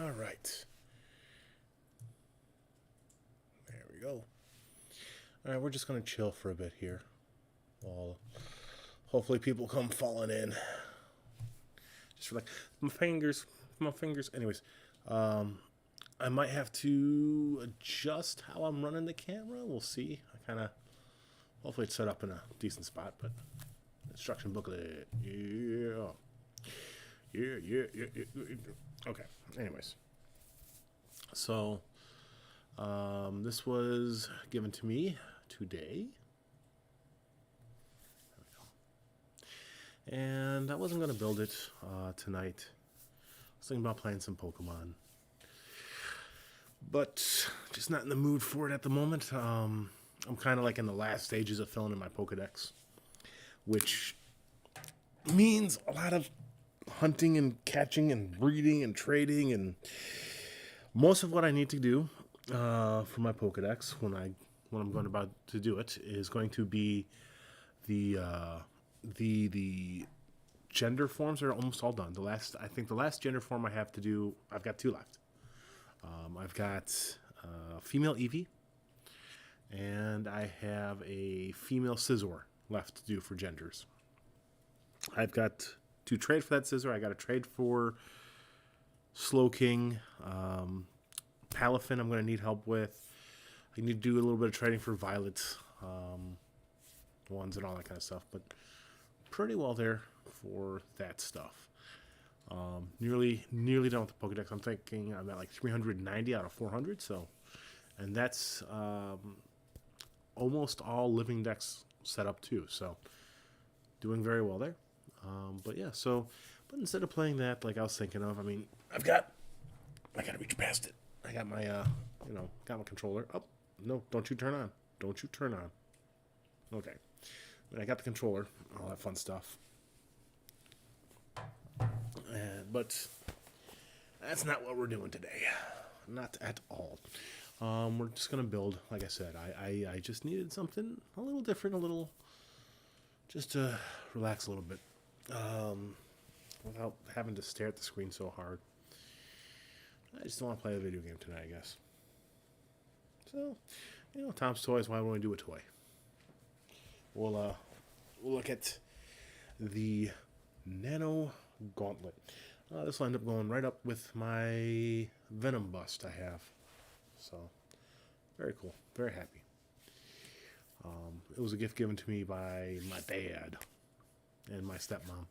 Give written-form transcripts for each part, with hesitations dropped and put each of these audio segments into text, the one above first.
All right. There we go. All right, we're just going to chill for a bit here. While hopefully people come falling in. Just for like my fingers. Anyways, I might have to adjust how I'm running the camera. We'll see. Hopefully it's set up in a decent spot, but instruction booklet. Yeah. Okay. Anyways, so this was given to me today, and I wasn't gonna build it tonight. I was thinking about playing some Pokemon, but just not in the mood for it at the moment. I'm kind of like in the last stages of filling in my Pokedex, which means a lot of hunting and catching and breeding and trading, and most of what I need to do for my Pokedex when I'm going about to do it is going to be the gender forms are almost all done. I think the last gender form I have to do, I've got 2 left. I've got female Eevee, and I have a female Scizor left to do for genders. I've got to trade for that Scizor. I got to trade for Slowking. Palafin I'm going to need help with. I need to do a little bit of trading for Violet ones and all that kind of stuff, but pretty well there for that stuff. Nearly done with the Pokedex. I'm thinking I'm at like 390 out of 400, so, and that's almost all living decks set up too, so doing very well there. But yeah, but instead of playing that like I was thinking of, I mean, I gotta reach past it. I got my, got my controller. Oh, no, don't you turn on. Don't you turn on. Okay. I got the controller, all that fun stuff. But that's not what we're doing today. Not at all. We're just going to build, like I said. I just needed something a little different, just to relax a little bit. Without having to stare at the screen so hard. I just don't want to play a video game tonight, I guess. So, Tom's Toys, why won't we do a toy? We'll look at the Nano Gauntlet. This will end up going right up with my Venom bust I have. So, very cool. Very happy. It was a gift given to me by my dad and my stepmom.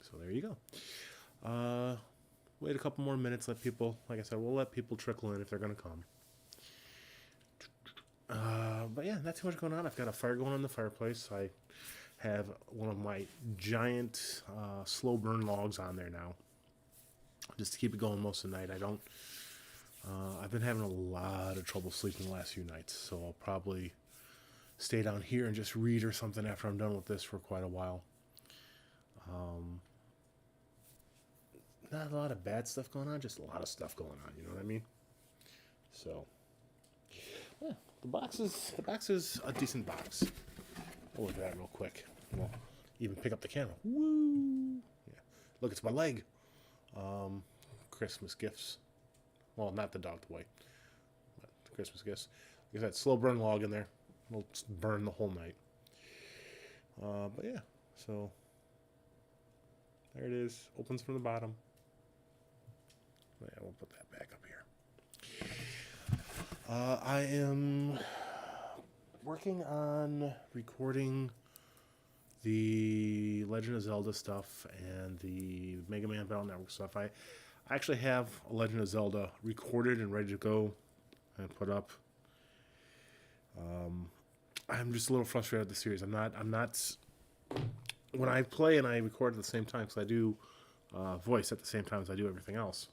So there you go. Wait a couple more minutes, let people, like I said, we'll let people trickle in if they're going to come. But yeah, not too much going on. I've got a fire going on in the fireplace. I have one of my giant slow burn logs on there now, just to keep it going most of the night. I've been having a lot of trouble sleeping the last few nights, so I'll probably stay down here and just read or something after I'm done with this for quite a while. Not a lot of bad stuff going on, just a lot of stuff going on, you know what I mean? So, yeah, the box is a decent box. I'll look at that real quick. We'll even pick up the camera. Woo! Yeah. Look, it's my leg. Christmas gifts. Well, not the dog toy, but the Christmas gifts. Like I said, slow burn log in there. It'll burn the whole night. But yeah, so there it is. Opens from the bottom. Yeah, we'll put that back up here. I am working on recording the Legend of Zelda stuff and the Mega Man Battle Network stuff. I actually have a Legend of Zelda recorded and ready to go and put up. I'm just a little frustrated with the series. I'm not. When I play and I record at the same time, because I do voice at the same time as I do everything else.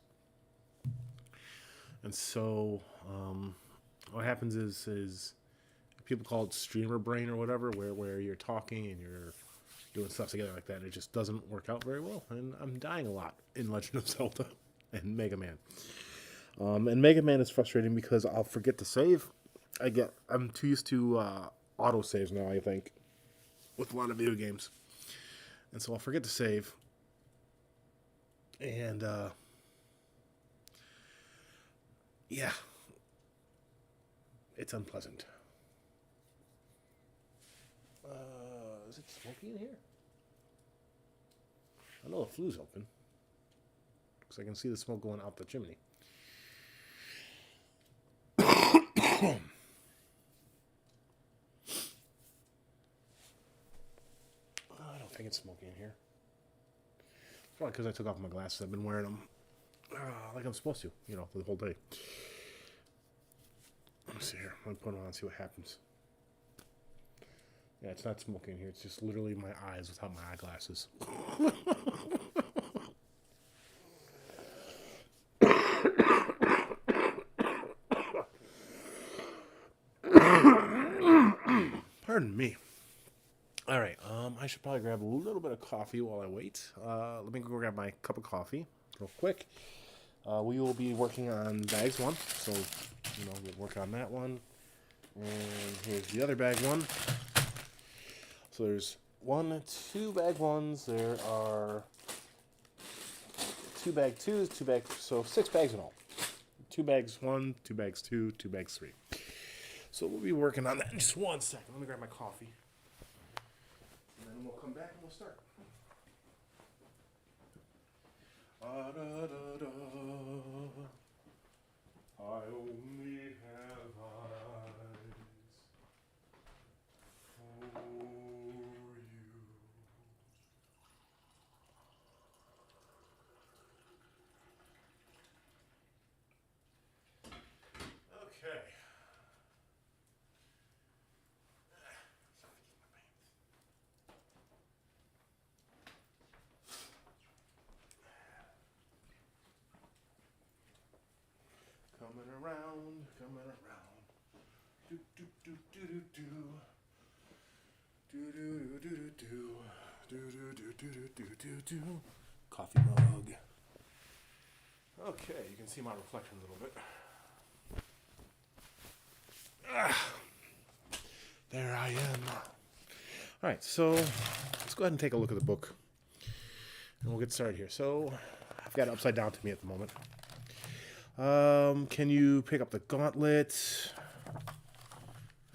And so, what happens is people call it streamer brain or whatever, where you're talking and you're doing stuff together like that, and it just doesn't work out very well. And I'm dying a lot in Legend of Zelda and Mega Man. And Mega Man is frustrating because I'll forget to save. I'm too used to auto saves now, I think, with a lot of video games. And so I'll forget to save. And Yeah, it's unpleasant. Is it smoky in here? I know the flue's open because I can see the smoke going out the chimney. I don't think it's smoky in here. It's probably because I took off my glasses. I've been wearing them like I'm supposed to, for the whole day. Let me see here. Let me put them on and see what happens. Yeah, it's not smoky in here. It's just literally my eyes without my eyeglasses. Pardon me. All right, I should probably grab a little bit of coffee while I wait. Let me go grab my cup of coffee real quick. We will be working on bags 1, so, we'll work on that one. And here's the other bag 1. So there's 2 bag 1s. There are 2 bag 2s, 2 bags, so 6 bags in all. 2 bags 1, 2 bags 2, 2 bags 3. So we'll be working on that in just 1 second. Let me grab my coffee. And then we'll come back and we'll start. I only have eyes for you. Okay. Coming around, coming around. Do do do do do do. Do do do do do do. Do do do do do do. Coffee mug. Okay, you can see my reflection a little bit. There I am. All right, so let's go ahead and take a look at the book, and we'll get started here. So I've got it upside down to me at the moment. Can you pick up the gauntlet?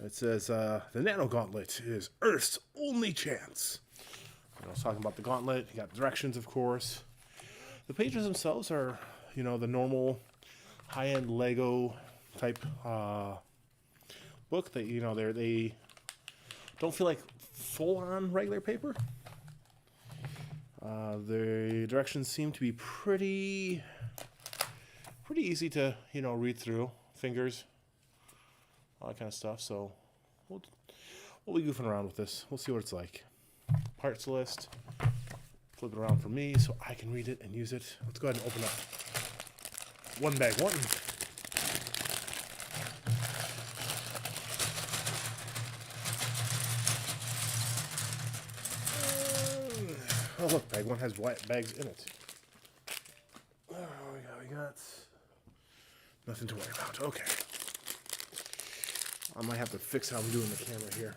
It says, the Nano Gauntlet is Earth's only chance. I was talking about the gauntlet. You got directions, of course. The pages themselves are, the normal high-end Lego type book. That they don't feel like full-on regular paper. The directions seem to be pretty easy to read through. Fingers, all that kind of stuff. So we'll be goofing around with this. We'll see what it's like. Parts list. Flip it around for me so I can read it and use it. Let's go ahead and open up 1 bag 1. Oh look, bag 1 has white bags in it. Oh, we got nothing to worry about. Okay. I might have to fix how I'm doing the camera here.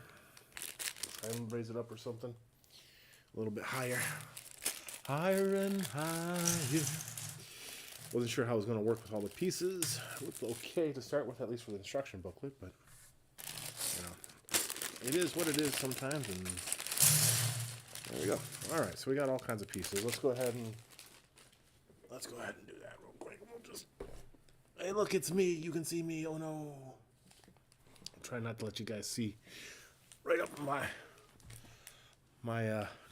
Try and raise it up or something. A little bit higher. Higher and higher. Wasn't sure how I was going to work with all the pieces. It looked okay to start with, at least for the instruction booklet, but it is what it is sometimes, and there we go. All right, so we got all kinds of pieces. Let's go ahead and do that real quick. We'll just, hey, look, it's me. You can see me. Oh no. I'll try not to let you guys see right up my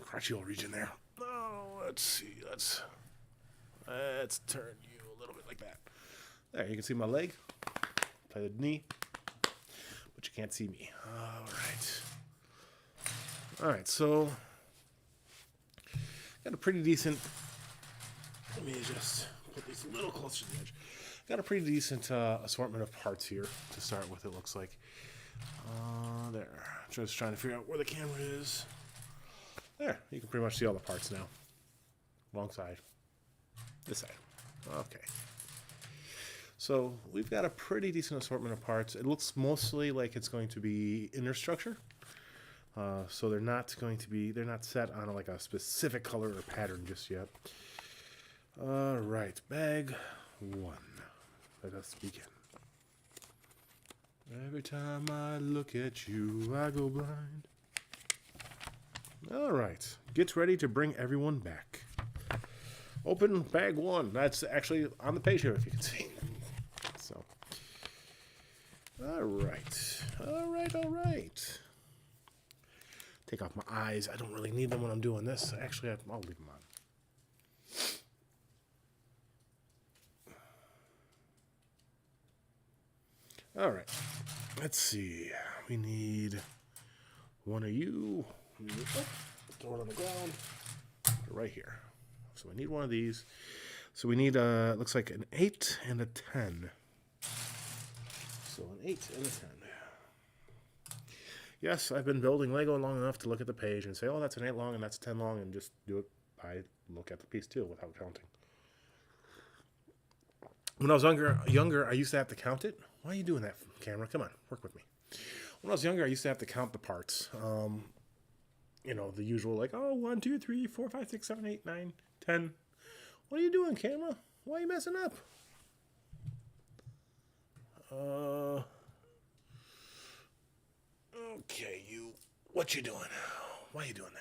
crotchal region there. Oh, let's see. Let's turn you a little bit like that. There, you can see my leg. Play the knee, but you can't see me. All right. So got a pretty decent. Let me just put these a little closer to the edge. Got a pretty decent assortment of parts here to start with. It looks like. There. Just trying to figure out where the camera is. There. You can pretty much see all the parts now. Wrong side. This side. Okay. So we've got a pretty decent assortment of parts. It looks mostly like it's going to be inner structure. So they're not set on like a specific color or pattern just yet. All right, bag 1. let us begin. Every time I look at you, I go blind. All right, get ready to bring everyone back. Open bag 1. That's actually on the page here, if you can see. So, all right. Take off my eyes. I don't really need them when I'm doing this. Actually, I'll leave them on. All right. Let's see. We need one of you. Throw it on the ground. Right here. So we need one of these. So we need, looks like an 8 and a 10. So an 8 and a 10. Yes, I've been building Lego long enough to look at the page and say, oh, that's an 8 long and that's a 10 long, and just do it by look at the piece too without counting. When I was younger, I used to have to count it. Why are you doing that, camera? Come on, work with me. When I was younger, I used to have to count the parts. You know, the usual, like, oh, 1, 2, 3, 4, 5, 6, 7, 8, 9, 10. What are you doing, camera? Why are you messing up? Okay, you. What you doing? Why are you doing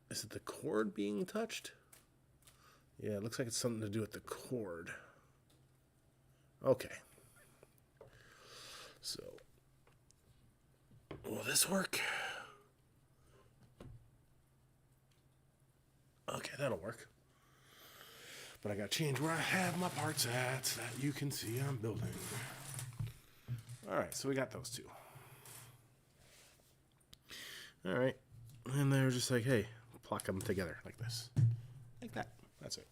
that? Is it the cord being touched? Yeah, it looks like it's something to do with the cord. Okay. So, will this work? Okay, that'll work. But I gotta change where I have my parts at so that you can see I'm building. Alright, so we got those two. Alright. And they're just like, hey, pluck them together like this. Like that. That's it.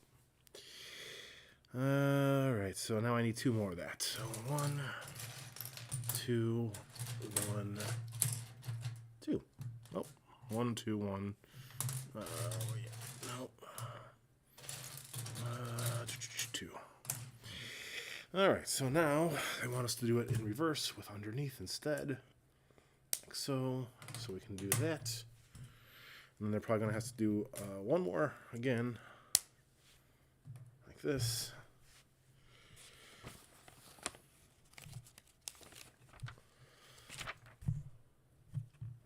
Alright, so now I need 2 more of that. So 1, 2, 1, 2. Oh, 1, 2, 1. Where you at? Nope. 2. Alright, so now they want us to do it in reverse with underneath instead. Like so. So we can do that. And then they're probably going to have to do one more again. Like this.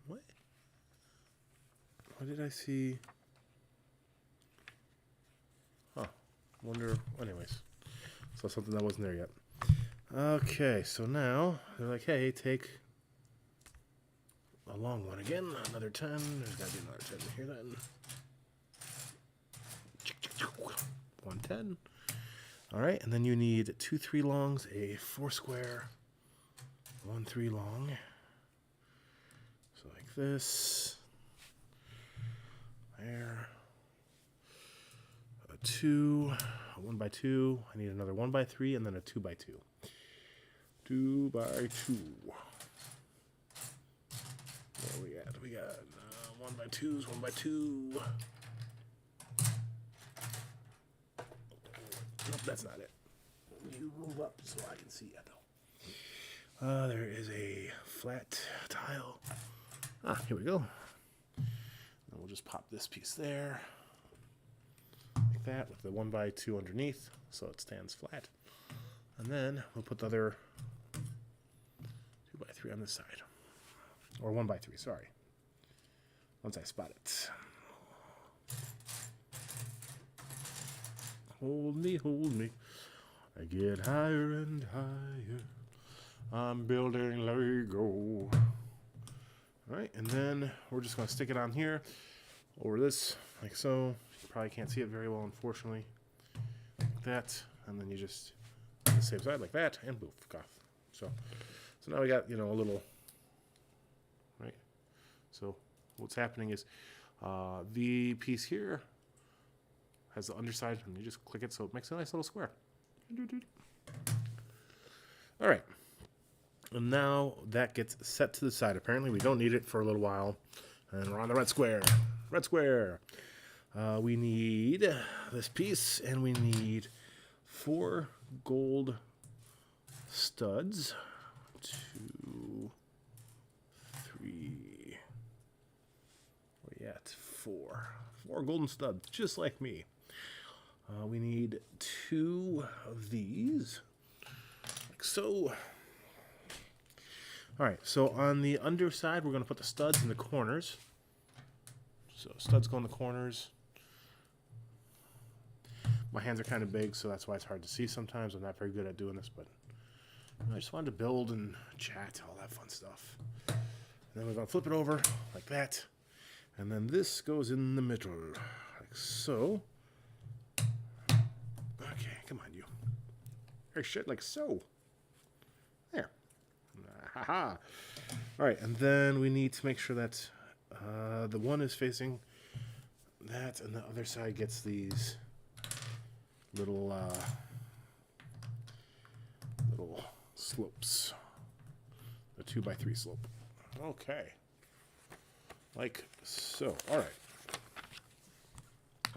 What? What did I see? Huh. Wonder. Anyways. So something that wasn't there yet. Okay, so now they're like, hey, take a long one again. Another 10. There's got to be another 10 here then. 110. All right, and then you need 2 3 longs, a 4 square, 1 3 long. So like this. There. A 2, a 1 by 2. I need another 1 by 3, and then a 2 by 2. 2 by 2. Where we at? We got 1 by 2s, 1 by 2. Nope, that's not it. You move up so I can see it, though. There is a flat tile. Ah, here we go. And we'll just pop this piece there. Like that, with the 1 by 2 underneath, so it stands flat. And then we'll put the other 2 by 3 on this side. Or 1 by 3, sorry. Once I spot it. Hold me, hold me. I get higher and higher. I'm building Lego. Alright, and then we're just going to stick it on here. Over this, like so. You probably can't see it very well, unfortunately. Like that. And then you just, on the same side, like that. And poof, off. So now we got, you know, a little... Right? So what's happening is the piece here has the underside, and you just click it so it makes a nice little square. All right. And now that gets set to the side. Apparently we don't need it for a little while. And we're on the red square. Red square. We need this piece, and we need 4 gold studs. 2, 3. Where you at? 4. 4 golden studs, just like me. We need 2 of these, like so. All right, so on the underside, we're going to put the studs in the corners. So studs go in the corners. My hands are kind of big, so that's why it's hard to see sometimes. I'm not very good at doing this, but I just wanted to build and chat, all that fun stuff. And then we're going to flip it over like that. And then this goes in the middle, like so. Okay, come on, you. Or shit, like so. There. Haha. All right, and then we need to make sure that the one is facing that, and the other side gets these little little slopes. A 2x3 slope. Okay. Like so. All right.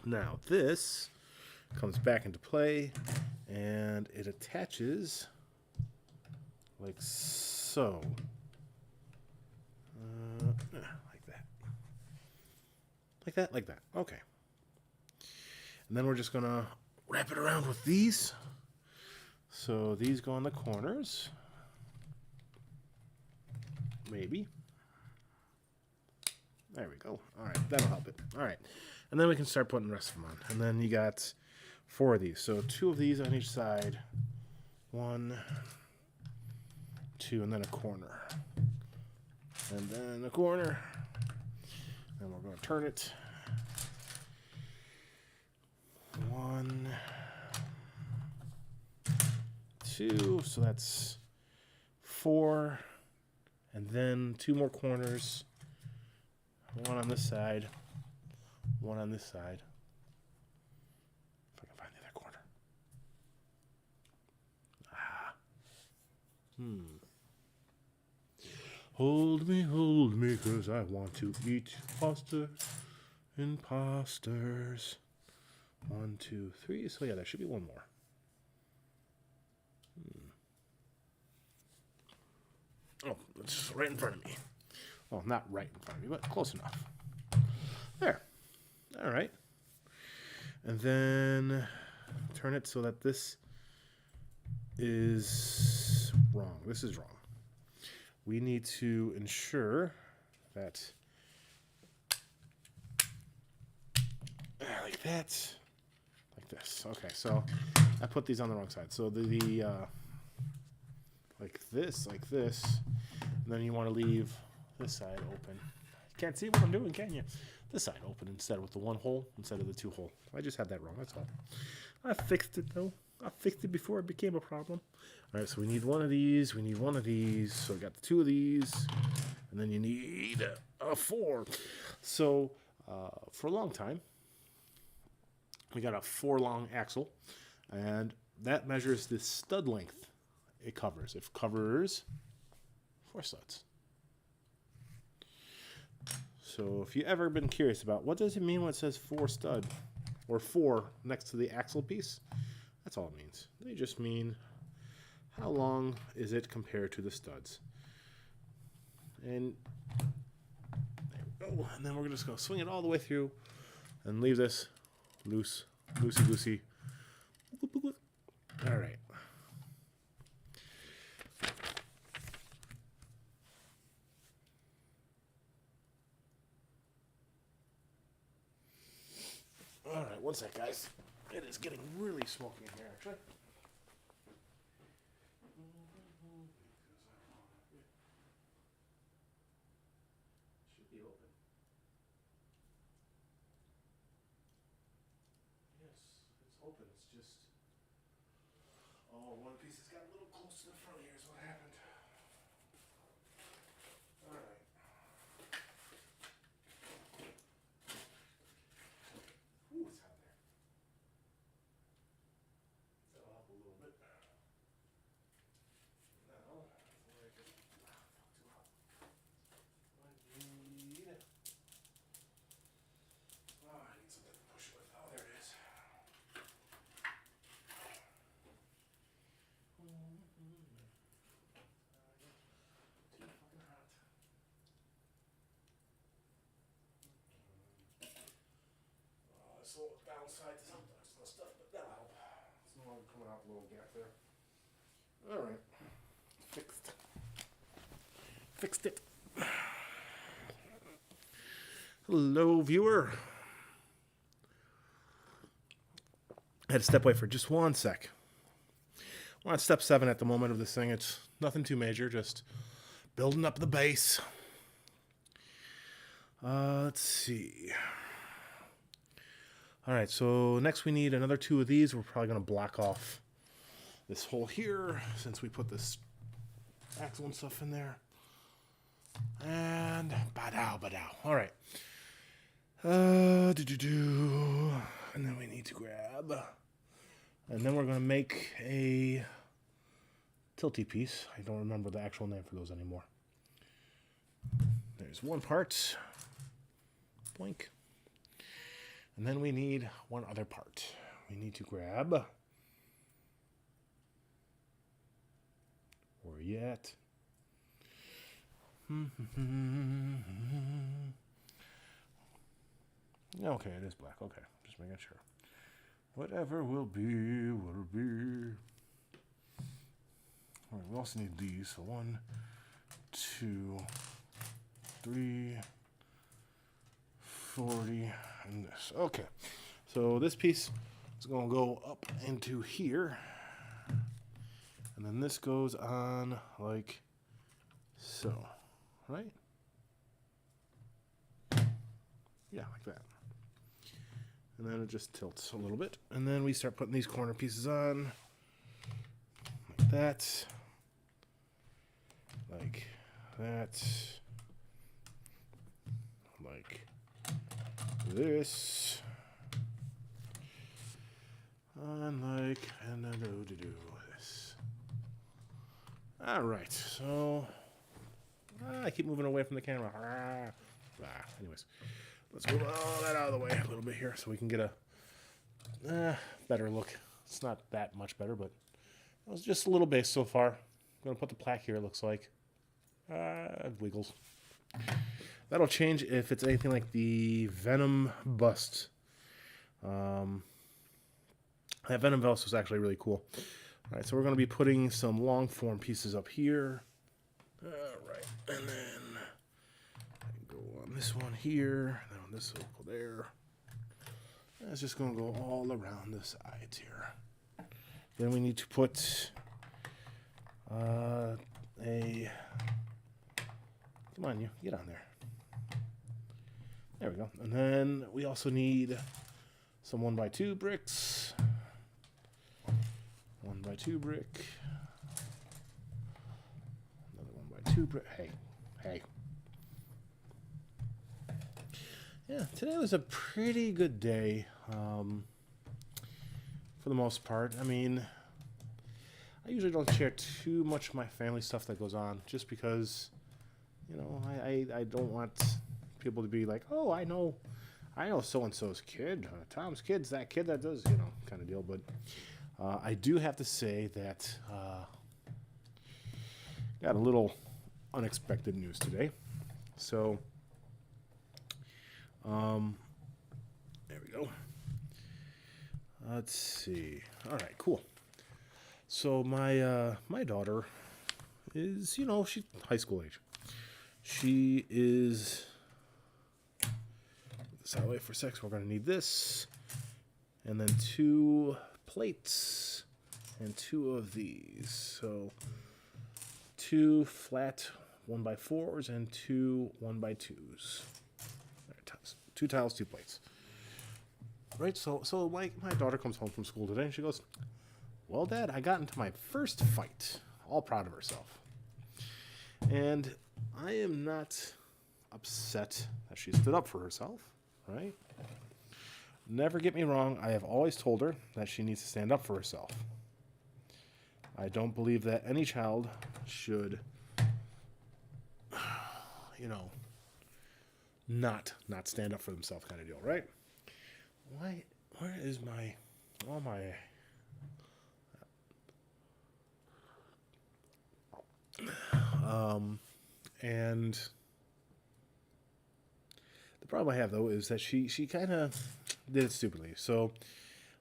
Now this comes back into play, and it attaches like so. Like that. Like that, like that. Okay. And then we're just going to wrap it around with these. So these go on the corners. Maybe. There we go. All right, that'll help it. All right. And then we can start putting the rest of them on. And then you got 4 of these. So 2 of these on each side. 1, 2, and then a corner. And then a corner. And we're going to turn it. 1, 2. So that's 4. And then 2 more corners. 1 on this side. 1 on this side. If I can find the other corner. Hold me, 'cause I want to eat pasta imposters. 1, 2, 3. So yeah, there should be 1 more. Oh, it's right in front of me. Well, not right in front of me, but close enough. There. All right. And then turn it so that this is wrong. This is wrong. We need to ensure that like that, like this. Okay, so I put these on the wrong side. So the like this, and then you want to leave this side open. You can't see what I'm doing, can you? This side open instead with the 1 hole instead of the 2 hole. I just had that wrong, that's all. I fixed it though. I fixed it before it became a problem. All right, so we need 1 of these. We need 1 of these. So we got the 2 of these, and then you need 4. So for a long time, we got a 4 long axle, and that measures the stud length it covers. It covers 4 studs. So if you ever been curious about what does it mean when it says 4 stud or 4 next to the axle piece, that's all it means. They just mean how long is it compared to the studs. And there we go. And then we're just going to swing it all the way through and leave this loose, loosey-goosey. All right. All right, one sec, guys. It is getting really smoky in here, actually. Should be open. Yes, it's open. It's just... Oh, one piece has got a little close to the front here is what happened. All right. Ooh, it's hot there. That'll help a little bit. Now, before I get... too hot. I need... Oh, I need something to push with. Oh, there it is. Too fucking hot. Oh, this little downside to some stuff, but a little gap there. All right. Fixed it. Hello, viewer. I had to step away for just one sec. We're on step 7 at the moment of this thing. It's nothing too major, just building up the base. Let's see. All right, so next we need another 2 of these. We're probably going to block off this hole here since we put this axle and stuff in there. And badow. All right. And then we need to grab. And then we're going to make a tilty piece. I don't remember the actual name for those anymore. There's one part. Blink. And then we need one other part. We need to grab. Where are you at? Okay, it is black. Okay, just making sure. Whatever will be, will be. All right, we also need these. So 1, 2, 3, 40, and this. Okay, so this piece is going to go up into here. And then this goes on like so, right? Yeah, like that. And then it just tilts a little bit. And then we start putting these corner pieces on. Like that. Like that. Like this. And then do this. Alright, so I keep moving away from the camera. Anyways. Let's move all that out of the way a little bit here so we can get a better look. It's not that much better, but it was just a little base so far. I'm going to put the plaque here, it looks like. Wiggles. That'll change if it's anything like the Venom bust. That Venom bust was actually really cool. All right, so we're going to be putting some long form pieces up here. All right, and then I can go on this one here. This will go there. And it's just going to go all around the sides here. Then we need to put come on, you get on there. There we go. And then we also need some 1x2 bricks. 1x2 brick. Another 1x2 brick. Hey. Yeah, today was a pretty good day, for the most part. I mean, I usually don't share too much of my family stuff that goes on, just because, you know, I don't want people to be like, oh, I know so-and-so's kid, Tom's kid's that kid that does, you know, kind of deal. But I do have to say that got a little unexpected news today. So there we go. Let's see. All right, cool. So my daughter is, you know, she's high school age. She is. This out of the way for a sec. So we're gonna need this, and then 2 plates and 2 of these. So 2 flat 1x4s and 2 1x2s. 2 tiles, 2 plates. Right, so my daughter comes home from school today and she goes, well, Dad, I got into my first fight. All proud of herself. And I am not upset that she stood up for herself, right? Never get me wrong, I have always told her that she needs to stand up for herself. I don't believe that any child should, you know, not stand up for themselves kind of deal, right? Where is my, all my, and the problem I have though is that she kind of did it stupidly. So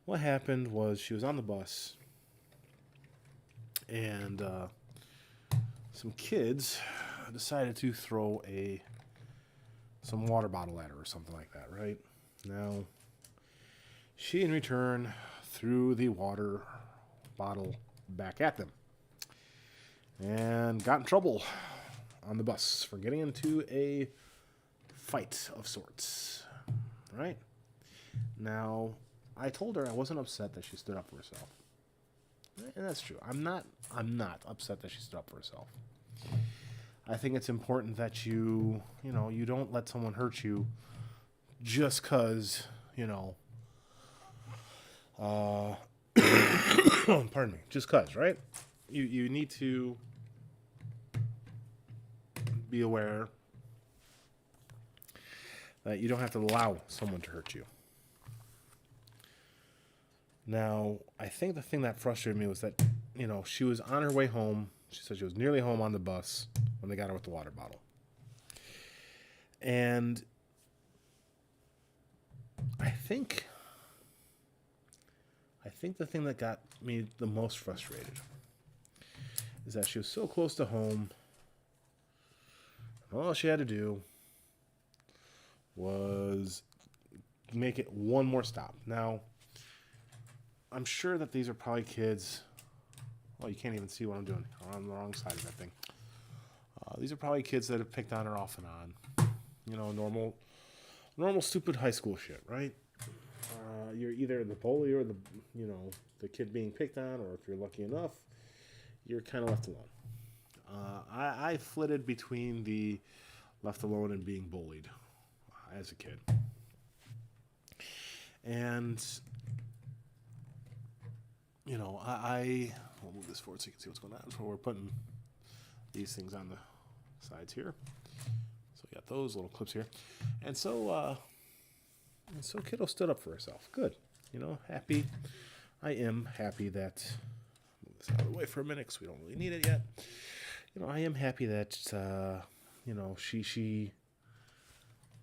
what happened was she was on the bus and some kids decided to throw some water bottle at her or something like that, right? Now, she in return threw the water bottle back at them and got in trouble on the bus for getting into a fight of sorts, right? Now, I told her I wasn't upset that she stood up for herself. And that's true. I'm not upset that she stood up for herself. I think it's important that you don't let someone hurt you just because, pardon me, just because, right? You need to be aware that you don't have to allow someone to hurt you. Now, I think the thing that frustrated me was that, she was on her way home. She said she was nearly home on the bus when they got her with the water bottle. And I think the thing that got me the most frustrated is that she was so close to home. And all she had to do was make it one more stop. Now, I'm sure that these are probably kids. Oh, you can't even see what I'm doing. I'm on the wrong side of that thing. These are probably kids that have picked on her off and on. Normal stupid high school shit, right? You're either the bully or the kid being picked on, or if you're lucky enough, you're kind of left alone. I flitted between the left alone and being bullied as a kid. And I'll move this forward so you can see what's going on. So we're putting these things on the sides here. So we got those little clips here. And so kiddo stood up for herself. Good. Happy. I am happy that, move this out of the way for a minute because we don't really need it yet. I am happy that, she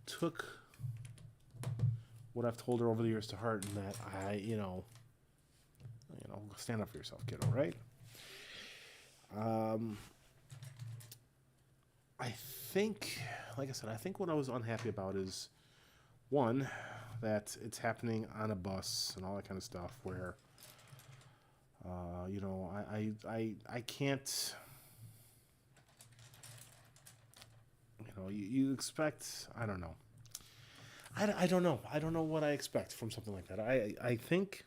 took what I've told her over the years to heart, and that stand up for yourself, kiddo, right? I think, like I said, what I was unhappy about is, one, that it's happening on a bus and all that kind of stuff where, I can't, you expect, I don't know. I don't know. I don't know what I expect from something like that. I think,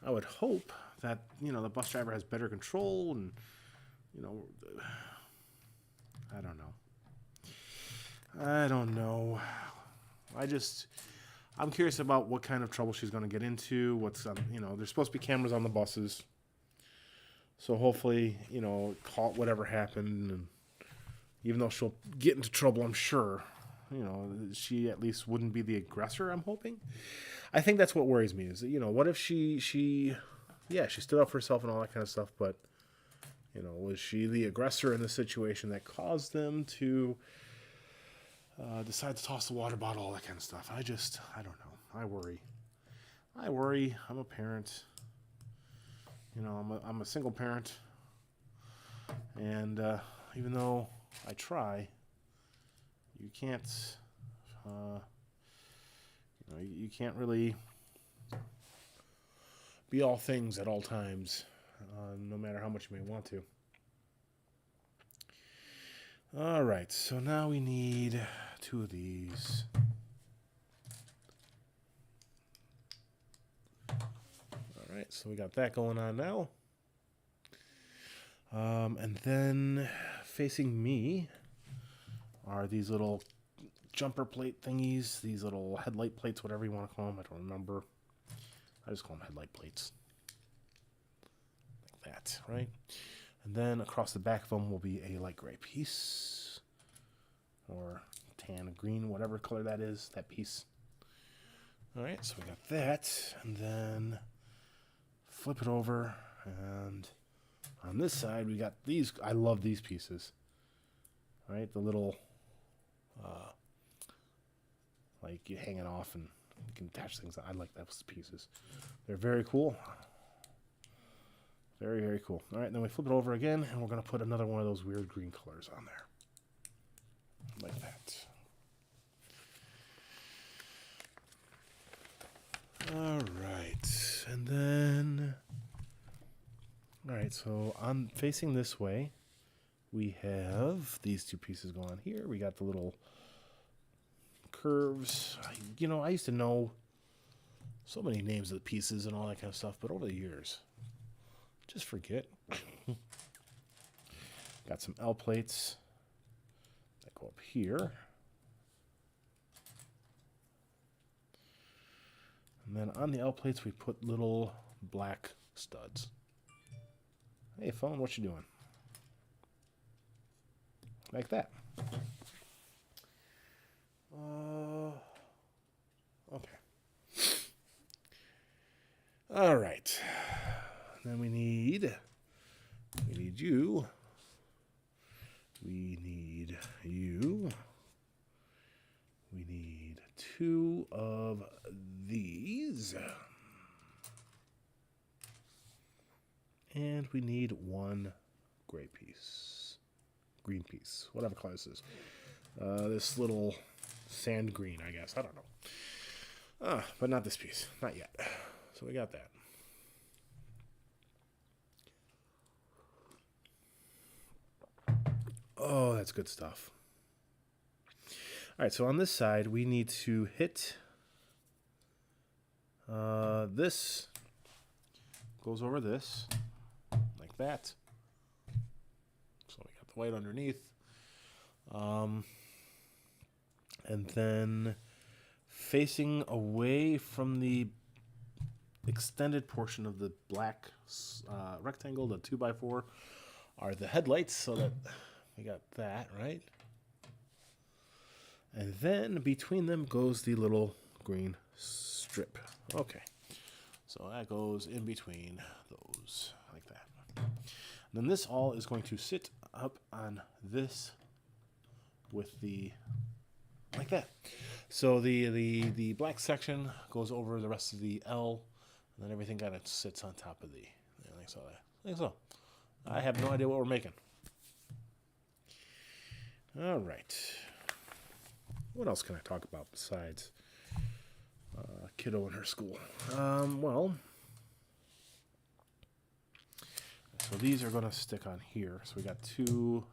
I would hope that, the bus driver has better control and, I don't know. I'm curious about what kind of trouble she's going to get into. There's supposed to be cameras on the buses. So hopefully, caught whatever happened. And even though she'll get into trouble, I'm sure, she at least wouldn't be the aggressor, I'm hoping. I think that's what worries me is, what if she stood up for herself and all that kind of stuff, but, was she the aggressor in the situation that caused them to decide to toss the water bottle, all that kind of stuff? I don't know. I worry. I'm a parent. I'm a single parent. And even though I try, you can't, you can't really be all things at all times, no matter how much you may want to. All right, so now we need 2 of these. All right, so we got that going on now. And then facing me are these little jumper plate thingies, these little headlight plates, whatever you want to call them. I don't remember. I just call them headlight plates. Like that, right? And then across the back of them will be a light gray piece, or tan, green, whatever color that is, that piece. All right, so we got that, and then flip it over, and on this side we got these. I love these pieces. All right, the little, like you hang it off and you can attach things. I like those pieces. They're very cool. Very, very cool. All right, then we flip it over again, and we're going to put another one of those weird green colors on there. Like that. All right, and then... All right, so on facing this way, we have these two pieces going on here. We got the little curves. You know, I used to know so many names of the pieces and all that kind of stuff, but over the years, just forget. Got some L plates that go up here. And then on the L plates, we put little black studs. Hey, phone, what you doing? Like that. Okay. All right. Then we need you. We need you. We need 2 of these. And we need 1 gray piece. Green piece. Whatever color this is. This little sand green, I guess. I don't know. But not this piece. Not yet. So we got that. Oh, that's good stuff. All right, so on this side, we need to hit this. Goes over this, like that. So we got the white underneath. And then facing away from the extended portion of the black rectangle, the 2x4, are the headlights, so that we got that, right? And then between them goes the little green strip. Okay. So that goes in between those, like that. And then this all is going to sit up on this with the, like that. So the black section goes over the rest of the L, and then everything kind of sits on top of the, I think so. I have no idea what we're making. All right. What else can I talk about besides kiddo in her school? Well, so these are going to stick on here. So we got 2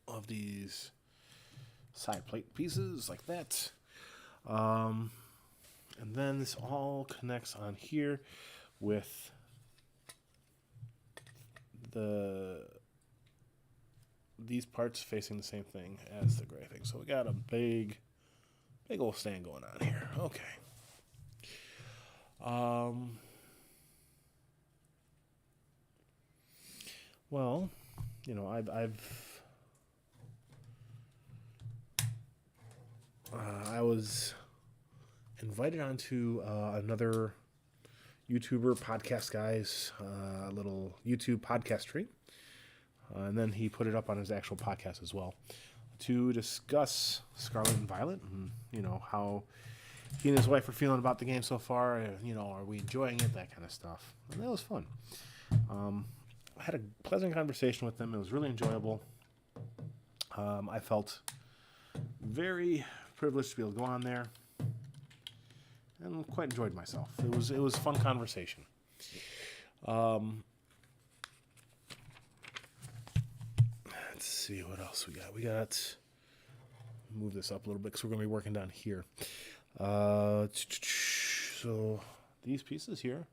of these side plate pieces like that. And then this all connects on here with these parts facing the same thing as the gray thing. So we got a big old stand going on here. Okay. Well, you know, I was invited onto another YouTuber podcast guy's little YouTube podcast stream. And then he put it up on his actual podcast as well to discuss Scarlet and Violet and, you know, how he and his wife are feeling about the game so far. You know, are we enjoying it? That kind of stuff. And that was fun. I had a pleasant conversation with them. It was really enjoyable. I felt very privileged to be able to go on there and quite enjoyed myself. It was a fun conversation. Let's see what else we got. We got, move this up a little bit because we're going to be working down here. So these pieces here,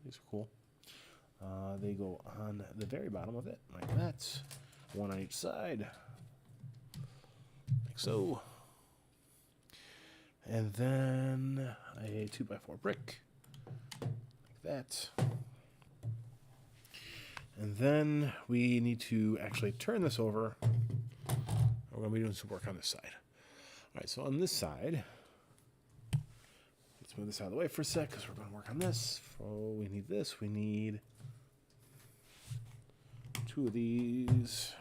these are cool. They go on the very bottom of it, like that. 1 on each side, like so. And then a 2x4 brick, like that. And then we need to actually turn this over. We're going to be doing some work on this side. All right, so on this side, let's move this out of the way for a sec because we're going to work on this. Oh, we need this. We need 2 of these.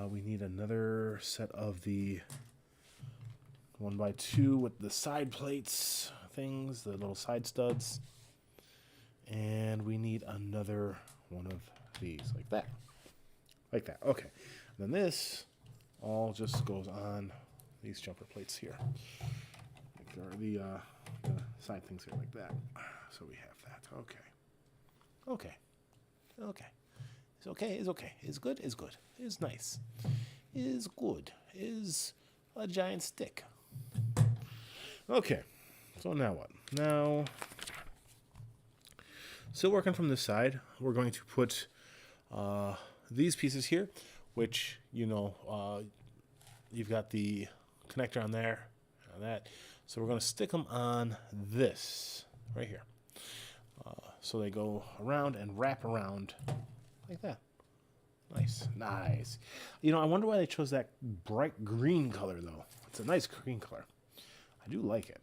We need another set of the 1x2 with the side plates things, the little side studs. And we need another one of these, like that. Like that. Okay. And then this all just goes on these jumper plates here. Or the side things here, like that. So we have that. Okay. Okay. Okay. It's okay. It's okay. It's good. It's good. It's nice. Is good. Is a giant stick. Okay. So now what? Now, still working from this side, we're going to put these pieces here, which, you know, you've got the connector on there, on that. So we're going to stick them on this right here. So they go around and wrap around like that. Nice, nice. You know, I wonder why they chose that bright green color, though. It's a nice green color. I do like it,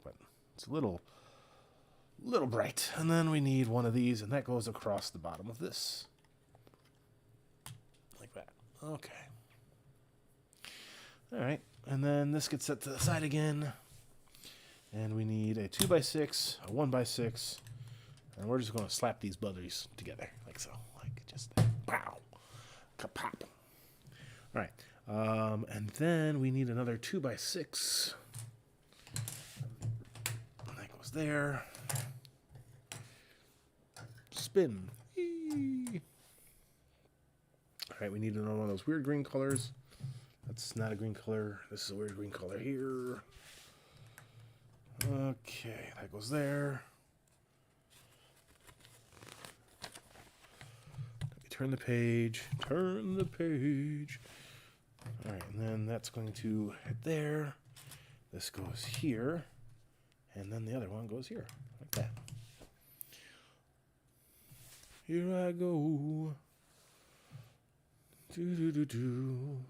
but it's a little bright. And then we need one of these, and that goes across the bottom of this. Like that. Okay. All right. And then this gets set to the side again. And we need a 2x6, a 1x6. And we're just going to slap these buddies together, like so. Like just that. Pow. Kapop. All right. And then we need another 2x6. And that goes there. Spin. Eee. All right, we need another one of those weird green colors. That's not a green color. This is a weird green color here. Okay, that goes there. Turn the page. Turn the page. All right, and then that's going to hit there. This goes here. And then the other one goes here, like that. Here I go. Do.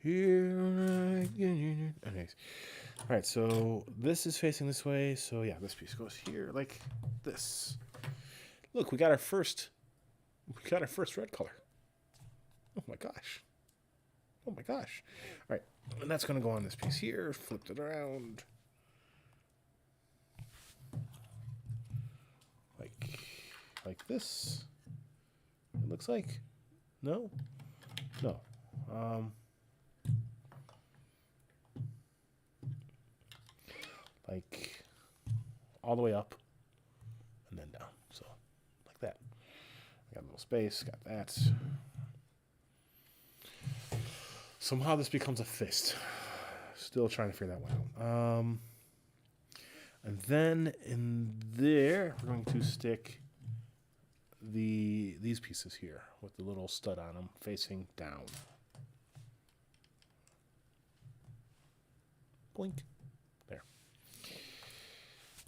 Here I go. Anyways. All right, so this is facing this way. So yeah, this piece goes here like this. Look, we got our first red color. Oh my gosh. Oh my gosh. All right, and that's going to go on this piece here. Flipped it around. Like this. It looks like. No? No. Like all the way up and then down. So like that. Got a little space, got that. Somehow this becomes a fist. Still trying to figure that one out. And then in there, we're going to stick these pieces here with the little stud on them facing down. Boink. There.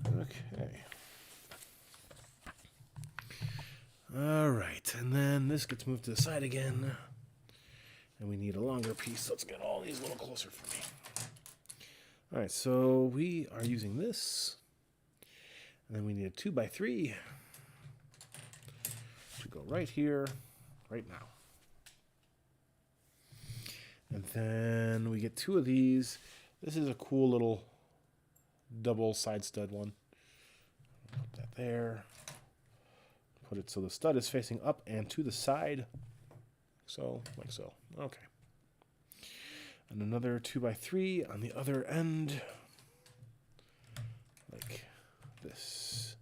Okay. All right, and then this gets moved to the side again. And we need a longer piece. Let's get all these a little closer for me. All right, so we are using this. And then we need a 2x3 to go right here, right now. And then we get two of these. This is a cool little double side stud one. Put that there. Put it so the stud is facing up and to the side. So, like so. Okay. And another 2x3 on the other end. Like this.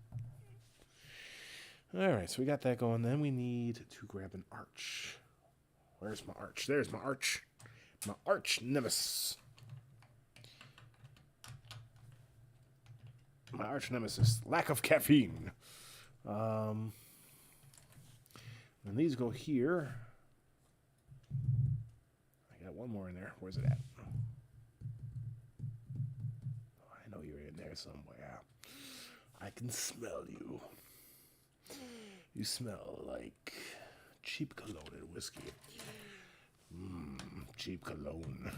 All right, so we got that going. Then we need to grab an arch. Where's my arch? There's my arch. My arch nemesis. My arch nemesis. Lack of caffeine. And these go here. I got one more in there. Where's it at? Oh, I know you're in there somewhere. I can smell you. You smell like cheap cologne and whiskey. Cheap cologne.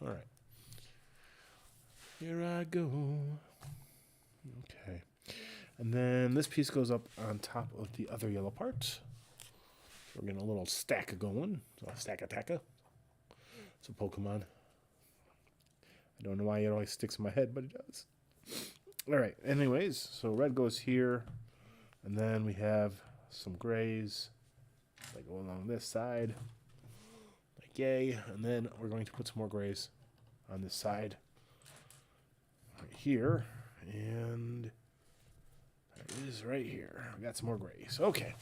All right. Here I go. Okay. And then this piece goes up on top of the other yellow part. We're getting a little stack going. So a stack attacker. It's a Pokemon. I don't know why it always sticks in my head, but it does. All right. Anyways, so red goes here, and then we have some grays that go along this side, like yay. And then we're going to put some more grays on this side, right here, and there it is right here. I got some more grays. Okay.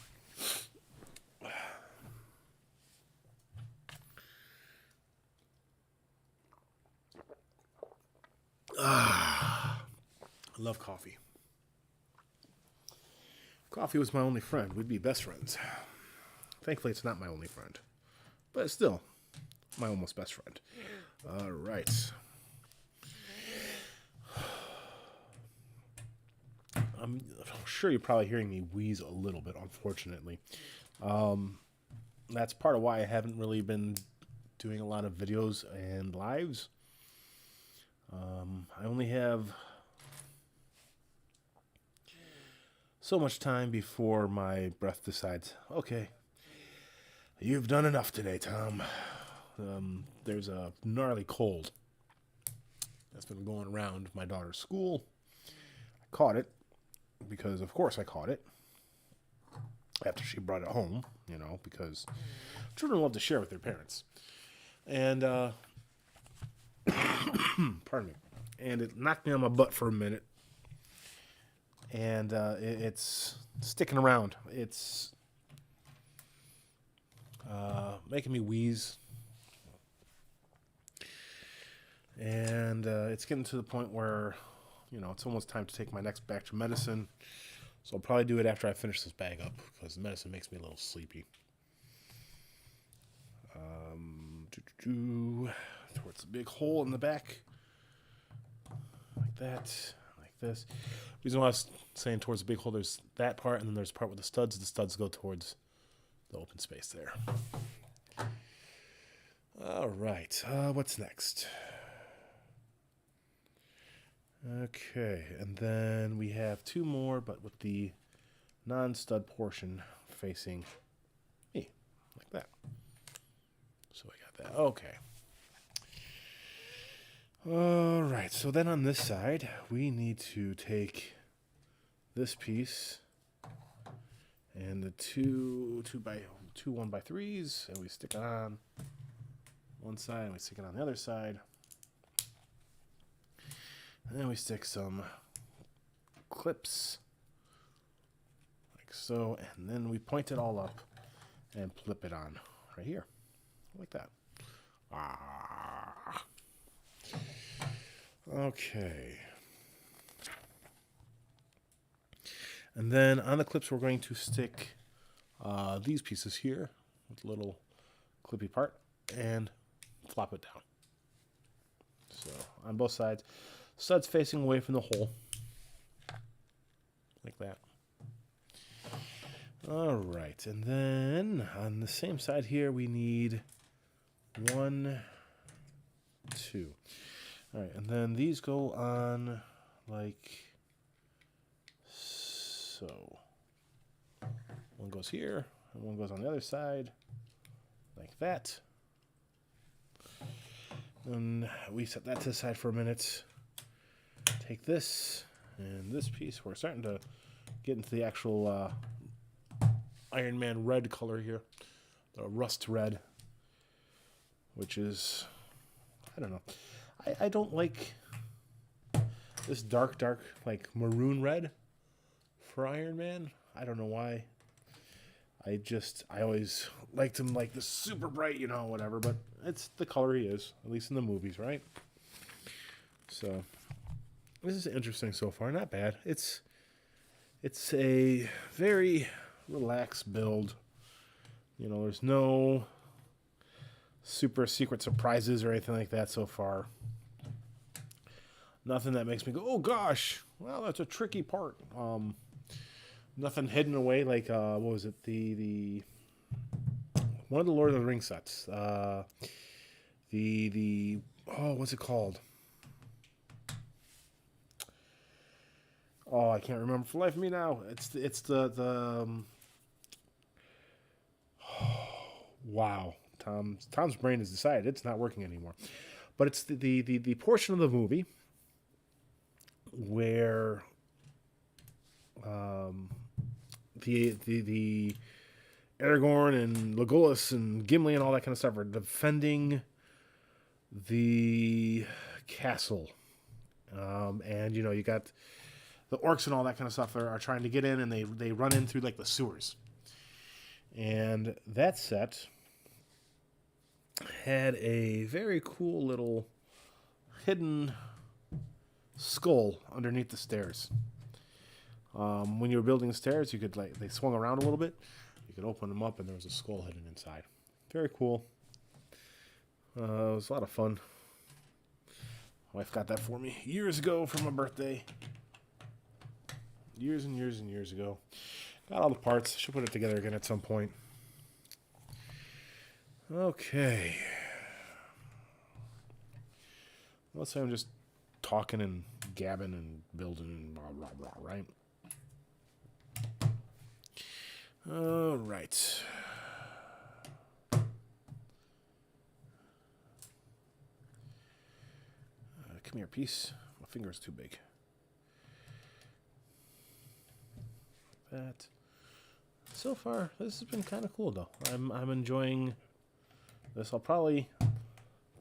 I love coffee. Coffee was my only friend. We'd be best friends. Thankfully, it's not my only friend, but it's still my almost best friend. All right. I'm sure you're probably hearing me wheeze a little bit, unfortunately. That's part of why I haven't really been doing a lot of videos and lives. I only have so much time before my breath decides, okay, you've done enough today, Tom. There's a gnarly cold that's been going around my daughter's school. I caught it because, of course, I caught it after she brought it home, you know, because children love to share with their parents. And, pardon me. And it knocked me on my butt for a minute. And it's sticking around. It's making me wheeze. And it's getting to the point where, you know, it's almost time to take my next batch of medicine. So I'll probably do it after I finish this bag up, because the medicine makes me a little sleepy. Towards the big hole in the back. Like that. Like this. The reason why I was saying towards the big hole, there's that part, and then there's the part with the studs. The studs go towards the open space there. All right. What's next? Okay, and then we have two more, but with the non-stud portion facing me, like that. So I got that. Okay. All right, so then on this side, we need to take this piece and the two 1x3s, and we stick it on one side, and we stick it on the other side. And then we stick some clips, like so, and then we point it all up and flip it on right here, like that. Okay. And then on the clips, we're going to stick these pieces here with a little clippy part and flop it down. So on both sides, studs facing away from the hole, like that. All right, and then on the same side here, we need 1, 2. All right, and then these go on like so. One goes here, and one goes on the other side, like that. And we set that to the side for a minute. Take this and this piece. We're starting to get into the actual Iron Man red color here, the rust red, which is, I don't know. I don't like this dark, like maroon red for Iron Man. I don't know why. I always liked him like this super bright, you know, whatever, but it's the color he is, at least in the movies, right? So this is interesting so far. Not bad. It's a very relaxed build. You know, there's no super secret surprises or anything like that so far. Nothing that makes me go, oh gosh, well, that's a tricky part. Nothing hidden away like what was it? The one of the Lord of the Rings sets. What's it called? Oh, I can't remember for the life of me now. It's the wow. Tom's brain has decided it's not working anymore. But it's the portion of the movie where the Aragorn and Legolas and Gimli and all that kind of stuff are defending the castle. And, you know, you got the orcs and all that kind of stuff are trying to get in, and they run in through, like, the sewers. And that set had a very cool little hidden skull underneath the stairs. When you were building the stairs, you could, like, they swung around a little bit. You could open them up, and there was a skull hidden inside. Very cool. It was a lot of fun. My wife got that for me years ago for my birthday. Years and years and years ago. Got all the parts. She'll put it together again at some point. Okay. Let's say I'm just talking and gabbing and building and blah, blah, blah, right? All right. Come here, piece. My finger's too big. That. So far, this has been kind of cool, though. I'm enjoying this. I'll probably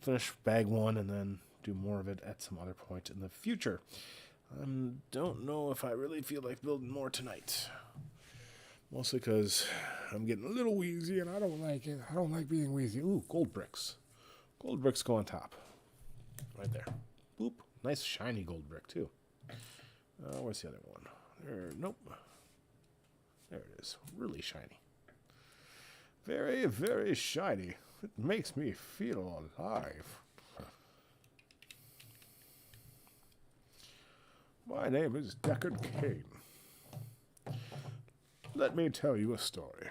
finish bag one and then do more of it at some other point in the future. Don't know if I really feel like building more tonight. Mostly because I'm getting a little wheezy and I don't like it. I don't like being wheezy. Ooh, gold bricks. Gold bricks go on top. Right there. Boop. Nice shiny gold brick, too. Where's the other one? There. Nope. There it is. Really shiny. Very, very shiny. It makes me feel alive. My name is Deckard Cain. Let me tell you a story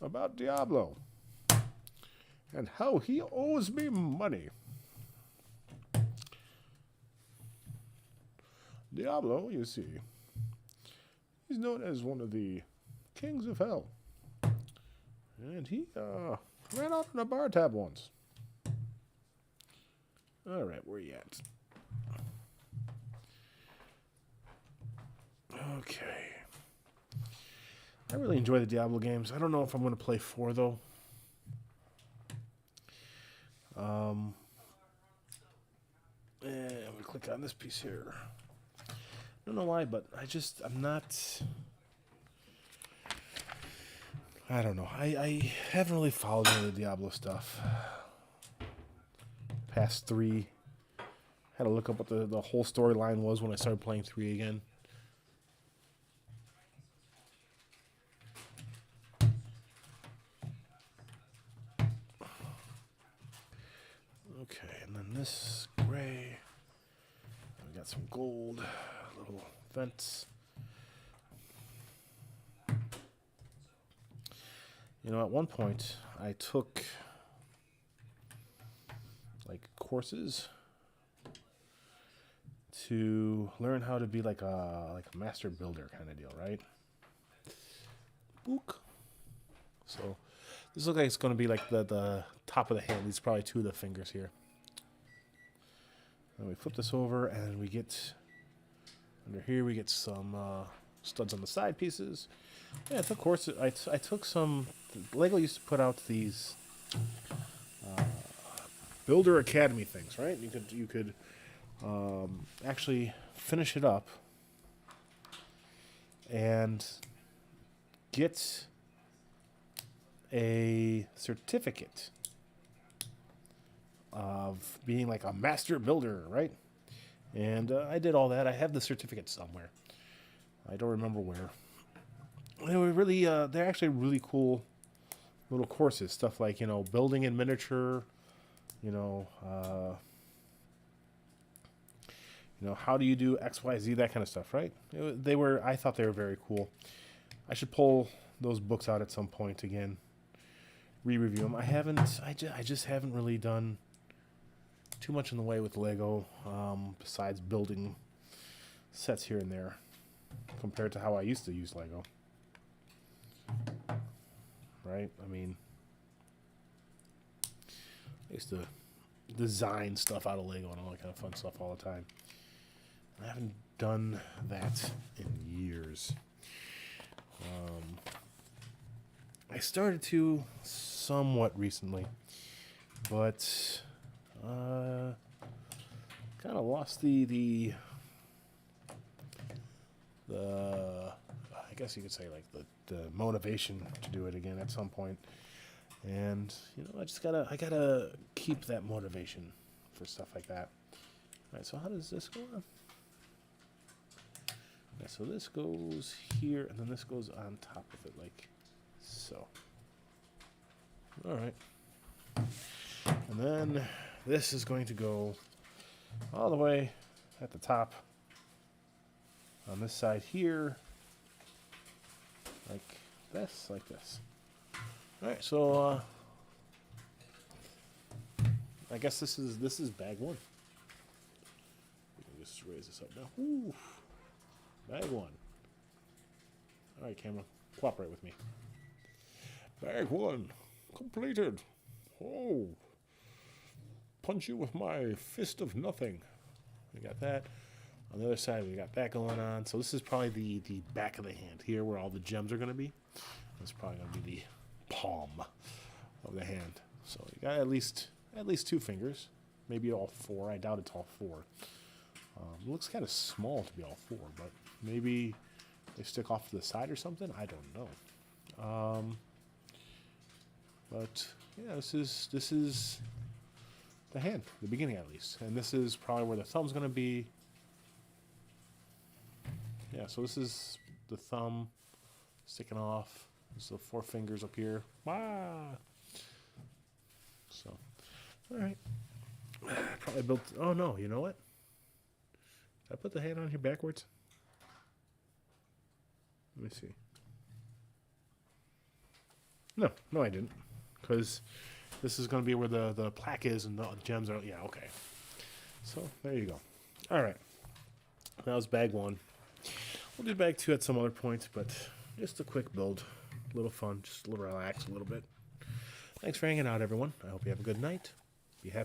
about Diablo and how he owes me money. Diablo, you see, he's known as one of the kings of hell. And he ran out on a bar tab once. Alright, where you at? Okay. I really enjoy the Diablo games. I don't know if I'm going to play 4, though. I'm going to click on this piece here. I don't know why, but I'm not... I don't know. I haven't really followed any of the Diablo stuff. Past 3. Had to look up what the whole storyline was when I started playing 3 again. Okay, and then this gray. We got some gold, little vents. You know, at one point, I took, like, courses to learn how to be like a master builder kind of deal, right? Book. So, this looks like it's going to be like the top of the hand. These are probably 2 of the fingers here. And we flip this over, and we get, under here, we get some studs on the side pieces. Yeah, I took courses. I took some. Lego used to put out these Builder Academy things, right? You could actually finish it up and get a certificate of being like a master builder, right? And I did all that. I have the certificate somewhere. I don't remember where. They were really, they're actually really cool little courses. Stuff like, you know, building in miniature, you know, how do you do X, Y, Z, that kind of stuff, right? I thought they were very cool. I should pull those books out at some point again, re-review them. I just haven't really done too much in the way with Lego, besides building sets here and there, compared to how I used to use Lego. Right? I mean, I used to design stuff out of Lego and all that kind of fun stuff all the time. I haven't done that in years. I started to somewhat recently, but kind of lost the I guess you could say like the motivation to do it again at some point. And you know, I gotta keep that motivation for stuff like that. All right, so how does this go on? Okay, so this goes here, and then this goes on top of it, like so. All right. And then this is going to go all the way at the top on this side here, like this, like this. All right, so I guess this is bag one. We can just raise this up now. Ooh, bag one. All right, camera, cooperate with me. Bag one completed. Oh, punch you with my fist of nothing. We got that. On the other side, we got that going on. So this is probably the back of the hand here, where all the gems are going to be. That's probably going to be the palm of the hand. So you got at least 2 fingers, maybe all 4. I doubt it's all 4. It looks kind of small to be all 4, but maybe they stick off to the side or something. I don't know. But yeah, this is the hand, the beginning at least, and this is probably where the thumb's going to be. Yeah, so this is the thumb sticking off. So 4 fingers up here. Ah. So, all right. Probably built. Oh no, you know what? Did I put the hand on here backwards? Let me see. No, I didn't, because this is going to be where the plaque is and the gems are. Yeah, okay. So there you go. All right. That was bag one. We'll do bag two at some other point, but just a quick build. A little fun, just a little relax a little bit. Thanks for hanging out, everyone. I hope you have a good night. Be happy.